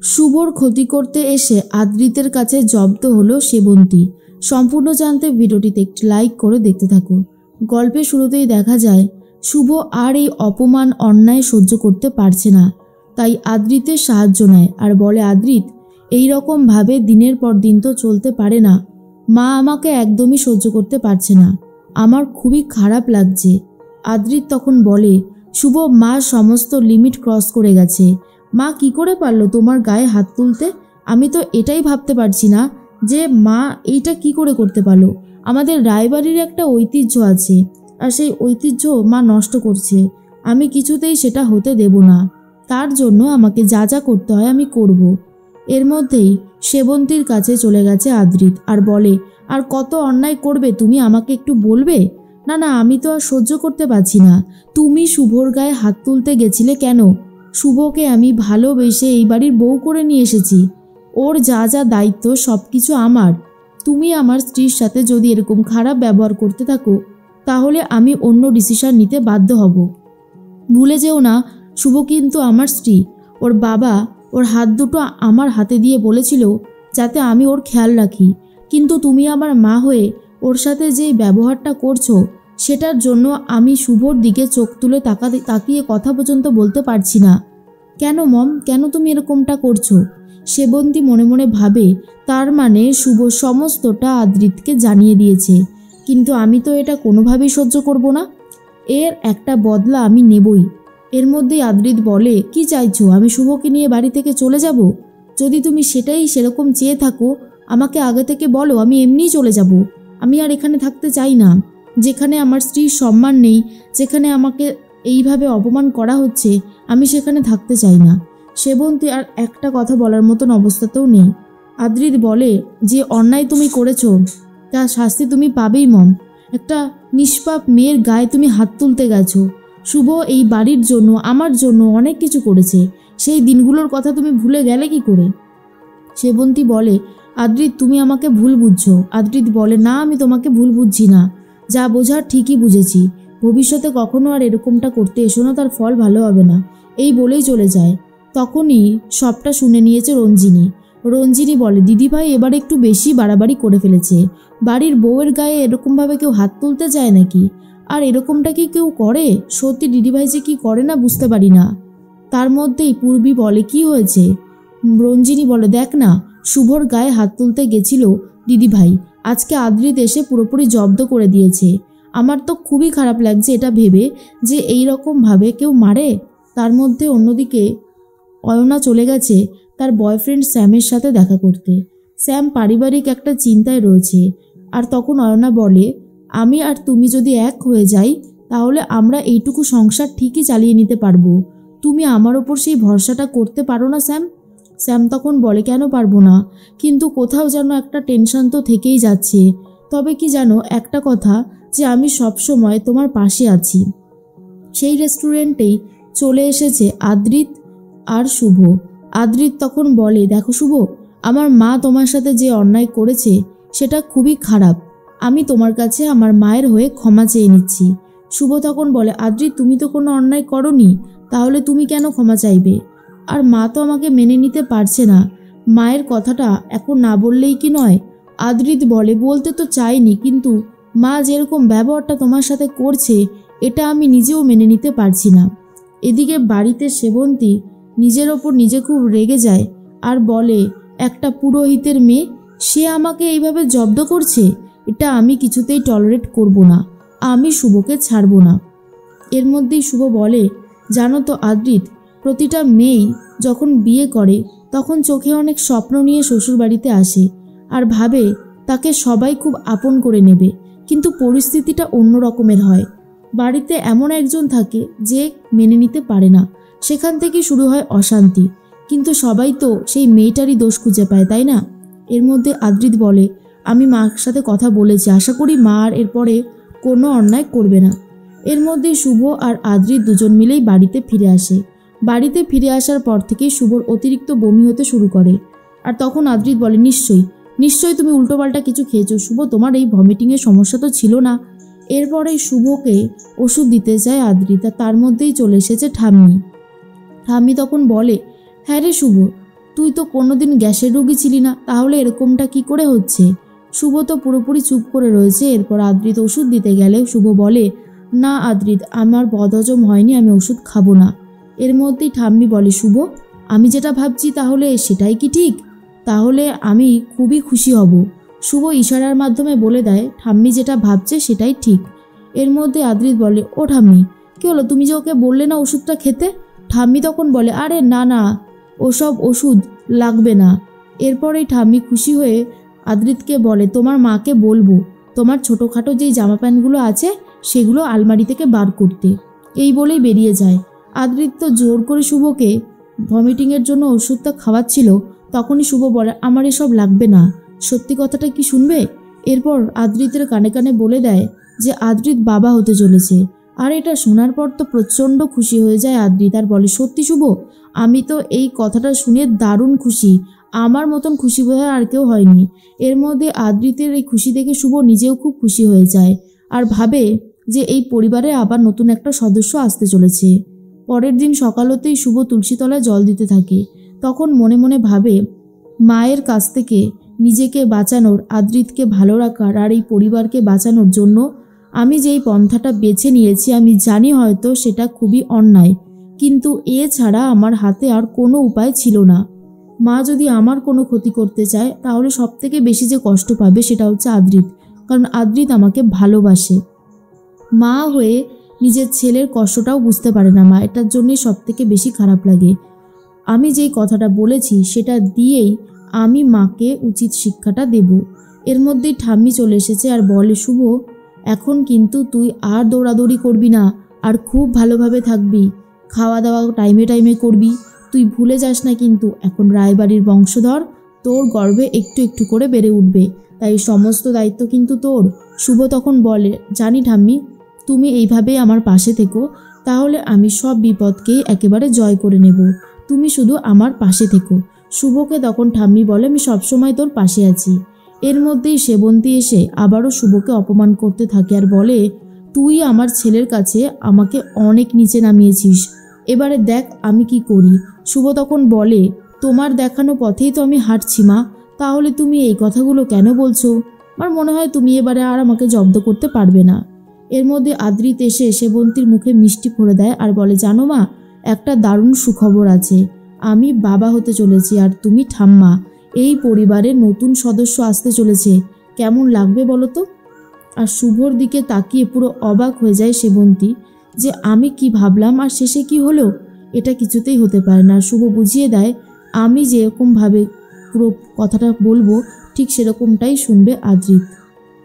শুভর ক্ষতি করতে এসে আদ্রিতের কাছে জব্দ হলো সেবন্তী। সম্পূর্ণ জানতে ভিডিওটিতে একটি লাইক করে দেখতে থাকো। গল্পের শুরুতেই দেখা যায় শুভ আর এই অপমান অন্যায় সহ্য করতে পারছে না, তাই আদ্রিতের সাহায্য নেয় আর বলে, আদ্রিত, এই রকমভাবে দিনের পর দিন তো চলতে পারে না। মা আমাকে একদমই সহ্য করতে পারছে না, আমার খুবই খারাপ লাগছে। আদ্রিত তখন বলে, শুভ, মা সমস্ত লিমিট ক্রস করে গেছে। মা কি করে পারলো তোমার গায়ে হাত তুলতে? আমি তো এটাই ভাবতে পারছি না যে মা এইটা কি করে করতে পারলো। আমাদের রায়বাড়ির একটা ঐতিহ্য আছে, আর সেই ঐতিহ্য মা নষ্ট করছে। আমি কিছুতেই সেটা হতে দেব না। তার জন্য আমাকে যা যা করতে হয় আমি করব। এর মধ্যেই সেবন্তীর কাছে চলে গেছে আদ্রিত আর বলে, আর কত অন্যায় করবে তুমি, আমাকে একটু বলবে? না না, আমি তো আর সহ্য করতে পারছি না। তুমি শুভর গায়ে হাত তুলতে গেছিলে কেন? শুভকে আমি ভালোবেসে এই বাড়ির বউ করে নিয়ে এসেছি। ওর যা যা দায়িত্ব সব কিছু আমার। তুমি আমার স্ত্রীর সাথে যদি এরকম খারাপ ব্যবহার করতে থাকো তাহলে আমি অন্য ডিসিশন নিতে বাধ্য হব। ভুলে যেও না, শুভ কিন্তু আমার স্ত্রী। ওর বাবা ওর হাত দুটো আমার হাতে দিয়ে বলেছিল যাতে আমি ওর খেয়াল রাখি, কিন্তু তুমি আমার মা হয়ে ওর সাথে যে ব্যবহারটা করছো সেটার জন্য আমি শুভর দিকে চোখ তুলে তাকিয়ে কথা পর্যন্ত বলতে পারছি না। কেন মম, কেন তুমি এরকমটা করছো? সেবন্তী মনে মনে ভাবে, তার মানে শুভ সমস্তটা আদ্রিতকে জানিয়ে দিয়েছে, কিন্তু আমি তো এটা কোনোভাবেই সহ্য করব না। এর একটা বদলা আমি নেবই। এর মধ্যেই আদ্রিত বলে, কি চাইছো? আমি শুভকে নিয়ে বাড়ি থেকে চলে যাব? যদি তুমি সেটাই সেরকম চেয়ে থাকো আমাকে আগে থেকে বলো, আমি এমনিই চলে যাব। আমি আর এখানে থাকতে চাই না। যেখানে আমার স্ত্রীর সম্মান নেই, যেখানে আমাকে এইভাবে অপমান করা হচ্ছে, আমি সেখানে থাকতে চাই না। সেবন্তী আর একটা কথা বলার মতন অবস্থাতেও নেই। আদ্রিত বলে, যে অন্যায় তুমি করেছো তার শাস্তি তুমি পাবেই মম। একটা নিষ্পাপ মেয়ের গায়ে তুমি হাত তুলতে গেছো। শুভ এই বাড়ির জন্য, আমার জন্য অনেক কিছু করেছে। সেই দিনগুলোর কথা তুমি ভুলে গেলে কি করে? সেবন্তী বলে, আদ্রিত, তুমি আমাকে ভুল বুঝছো। আদ্রিত বলে, না, আমি তোমাকে ভুল বুঝছি না। যা বোঝার ঠিকই বুঝেছি। ভবিষ্যতে কখনো আর এরকমটা করতে এসো না, তার ফল ভালো হবে না। এই বলেই চলে যায়। তখনই সবটা শুনে নিয়েছে রঞ্জিনী। রঞ্জিনী বলে, দিদিভাই এবার একটু বেশি বাড়াবাড়ি করে ফেলেছে। বাড়ির বউয়ের গায়ে এরকমভাবে কেউ হাত তুলতে চায় নাকি? আর এরকমটা কি কেউ করে? সত্যি দিদিভাই যে কি করে না বুঝতে পারি না। তার মধ্যেই পূর্বী বলে, কি হয়েছে? রঞ্জিনী বলে, দেখ না, শুভর গায়ে হাত তুলতে গেছিল দিদিভাই, আজকে আদ্রিত এসে পুরোপুরি জব্দ করে দিয়েছে। আমার তো খুবই খারাপ লাগছে এটা ভেবে যে এই রকমভাবে কেউ মারে। তার মধ্যে অন্যদিকে অয়না চলে গেছে তার বয়ফ্রেন্ড স্যামের সাথে দেখা করতে। স্যাম পারিবারিক একটা চিন্তায় রয়েছে। আর তখন অয়না বলে, আমি আর তুমি যদি এক হয়ে যাই তাহলে আমরা এইটুকু সংসার ঠিকই চালিয়ে নিতে পারবো। তুমি আমার ওপর সেই ভরসাটা করতে পারো না স্যাম? স্যাম তখন বলে, কেন পারবো না, কিন্তু কোথাও যেন একটা টেনশন তো থেকেই যাচ্ছে। তবে কি জানো একটা কথা, যে আমি সব সময় তোমার পাশে আছি। সেই রেস্টুরেন্টেই চলে এসেছে আদ্রিত আর শুভ। আদ্রিত তখন বলে, দেখো শুভ, আমার মা তোমার সাথে যে অন্যায় করেছে সেটা খুবই খারাপ। আমি তোমার কাছে আমার মায়ের হয়ে ক্ষমা চেয়ে নিচ্ছি। শুভ তখন বলে, আদ্রিত, তুমি তো কোনো অন্যায় করোনি, তাহলে তুমি কেন ক্ষমা চাইবে? আর মা তো আমাকে মেনে নিতে পারছে না। মায়ের কথাটা এখন না বললেই কি নয়? আদ্রিত বলে, বলতে তো চাইনি, কিন্তু মা যেরকম ব্যবহারটা তোমার সাথে করছে এটা আমি নিজেও মেনে নিতে পারছি না। এদিকে বাড়িতে সেবন্তী নিজের ওপর নিজে খুব রেগে যায় আর বলে, একটা পুরোহিতের মেয়ে, সে আমাকে এইভাবে জব্দ করছে, এটা আমি কিছুতেই টলারেট করব না। আমি শুভকে ছাড়ব না। এর মধ্যেই শুভ বলে, জানো তো আদ্রিত, প্রতিটা মেয়েই যখন বিয়ে করে তখন চোখে অনেক স্বপ্ন নিয়ে শ্বশুরবাড়িতে আসে আর ভাবে তাকে সবাই খুব আপন করে নেবে, কিন্তু পরিস্থিতিটা অন্য রকমের হয়। বাড়িতে এমন একজন থাকে যে মেনে নিতে পারে না, সেখান থেকে শুরু হয় অশান্তি। কিন্তু সবাই তো সেই মেয়েটারই দোষ খুঁজে পায়, তাই না? এর মধ্যে আদ্রিত বলে, আমি মার সাথে কথা বলেছি, আশা করি মা আর এরপরে কোনো অন্যায় করবে না। এর মধ্যে শুভ আর আদ্রিত দুজন মিলেই বাড়িতে ফিরে আসে। বাড়িতে ফিরে আসার পর থেকেই শুভর অতিরিক্ত বমি হতে শুরু করে। আর তখন আদ্রিত বলে, নিশ্চয়ই তুমি উল্টোপাল্টা কিছু খেয়েছো শুভ, তোমার এই ভমিটিংয়ের সমস্যা তো ছিল না। এরপরে শুভকে ওষুধ দিতে যায় আদ্রিত, তার মধ্যেই চলে এসেছে ঠাম্মি। ঠাম্মি তখন বলে, হ্যাঁ রে শুভ, তুই তো কোনোদিন গ্যাসের রোগী ছিলি না, তাহলে এরকমটা কি করে হচ্ছে? শুভ তো পুরোপুরি চুপ করে রয়েছে। এরপর আদ্রিত ওষুধ দিতে গেলে শুভ বলে, না আদ্রিত, আমার বদহজম হয়নি, আমি ওষুধ খাবো না। এর মধ্যেই ঠাম্মি বলে, শুভ, আমি যেটা ভাবছি তাহলে সেটাই কি ঠিক? তাহলে আমি খুবই খুশি হব। শুভ ইশারার মাধ্যমে বলে দেয় ঠাম্মি যেটা ভাবছে সেটাই ঠিক। এর মধ্যে আদ্রিত বলে, ও ঠাম্মি, কি হলো? তুমি যে ওকে বললে না ওষুধটা খেতে? ঠাম্মি তখন বলে, আরে না না, ওসব ওষুধ লাগবে না। এরপরেই ঠাম্মি খুশি হয়ে আদ্রিতকে বলে, তোমার মাকে বলবো তোমার ছোটোখাটো যেই জামা প্যান্টগুলো আছে সেগুলো আলমারি থেকে বার করতে। এই বলেই বেরিয়ে যায়। আদ্রিত তো জোর করে শুভকে ভমিটিংয়ের জন্য ওষুধটা খাওয়াচ্ছিল। তখনই শুভ বলে, আমার এসব লাগবে না, সত্যি কথাটা কি শুনবে? এরপর আদ্রিতের কানে কানে বলে দেয় যে আদ্রিত বাবা হতে চলেছে। আর এটা শোনার পর তো প্রচণ্ড খুশি হয়ে যায় আদ্রিত, আর বলে, সত্যি শুভ, আমি তো এই কথাটা শুনে দারুণ খুশি, আমার মতন খুশি বোধহয় আর কেউ হয়নি। এর মধ্যে আদ্রিতের এই খুশি দেখে শুভ নিজেও খুব খুশি হয়ে যায় আর ভাবে যে এই পরিবারে আবার নতুন একটা সদস্য আসতে চলেছে। পরের দিন সকাল হতেই শুভ তুলসী তলায় জল দিতে থাকে। তখন মনে মনে ভাবে, মায়ের কাছ থেকে নিজেকে বাঁচানোর, আদ্রিতকে ভালো রাখার আর এই পরিবারকে বাঁচানোর জন্য আমি যেই পন্থাটা বেছে নিয়েছি, আমি জানি হয়তো সেটা খুবই অন্যায়, কিন্তু এছাড়া আমার হাতে আর কোনো উপায় ছিল না। মা যদি আমার কোনো ক্ষতি করতে চায় তাহলে সবথেকে বেশি যে কষ্ট পাবে সেটা হচ্ছে আদ্রিত, কারণ আদ্রিত আমাকে ভালোবাসে। মা হয়ে নিজের ছেলের কষ্টটাও বুঝতে পারে না, মা এটার জন্যই সবথেকে বেশি খারাপ লাগে। আমি যেই কথাটা বলেছি সেটা দিয়েই আমি মাকে উচিত শিক্ষাটা দেব। এর মধ্যেই ঠাম্মি চলে এসেছে আর বলে, শুভ, এখন কিন্তু তুই আর দৌড়াদৌড়ি করবি না, আর খুব ভালোভাবে থাকবি, খাওয়া দাওয়া টাইমে টাইমে করবি। তুই ভুলে যাস না কিন্তু এখন রায়বাড়ির বংশধর, তোর গর্ভে একটু একটু করে বেড়ে উঠবে, তাই সমস্ত দায়িত্ব কিন্তু তোর। শুভ তখন বলে, জানি ঠাম্মি, তুমি এইভাবেই আমার পাশে থেকো, তাহলে আমি সব বিপদকেই একেবারে জয় করে নেব, তুমি শুধু আমার পাশে থেকো। শুভকে তখন ঠাম্মি বলে, আমি সবসময় তোর পাশে আছি। এর মধ্যেই সেবন্তী এসে আবারও শুভকে অপমান করতে থাকে আর বলে, তুই আমার ছেলের কাছে আমাকে অনেক নিচে নামিয়েছিস, এবারে দেখ আমি কি করি। শুভ তখন বলে, তোমার দেখানো পথেই তো আমি হাঁটছি মা, তাহলে তুমি এই কথাগুলো কেন বলছো? আমার মনে হয় তুমি এবারে আর আমাকে জব্দ করতে পারবে না। এর মধ্যে আদ্রিত এসে সেবন্তীর মুখে মিষ্টি ভরে দেয় আর বলে, জানো মা, একটা দারুণ সুখবর আছে, আমি বাবা হতে চলেছি আর তুমি ঠাম্মা। এই পরিবারের নতুন সদস্য আসতে চলেছে, কেমন লাগবে বলো তো? আর শুভর দিকে তাকিয়ে পুরো অবাক হয়ে যায় সেবন্তী, যে আমি কি ভাবলাম আর শেষে কি হলো, এটা কিছুতেই হতে পারে না। শুভ বুঝিয়ে দেয়, আমি যেরকমভাবে পুরো কথাটা বলবো ঠিক সেরকমটাই শুনবে আদ্রিত।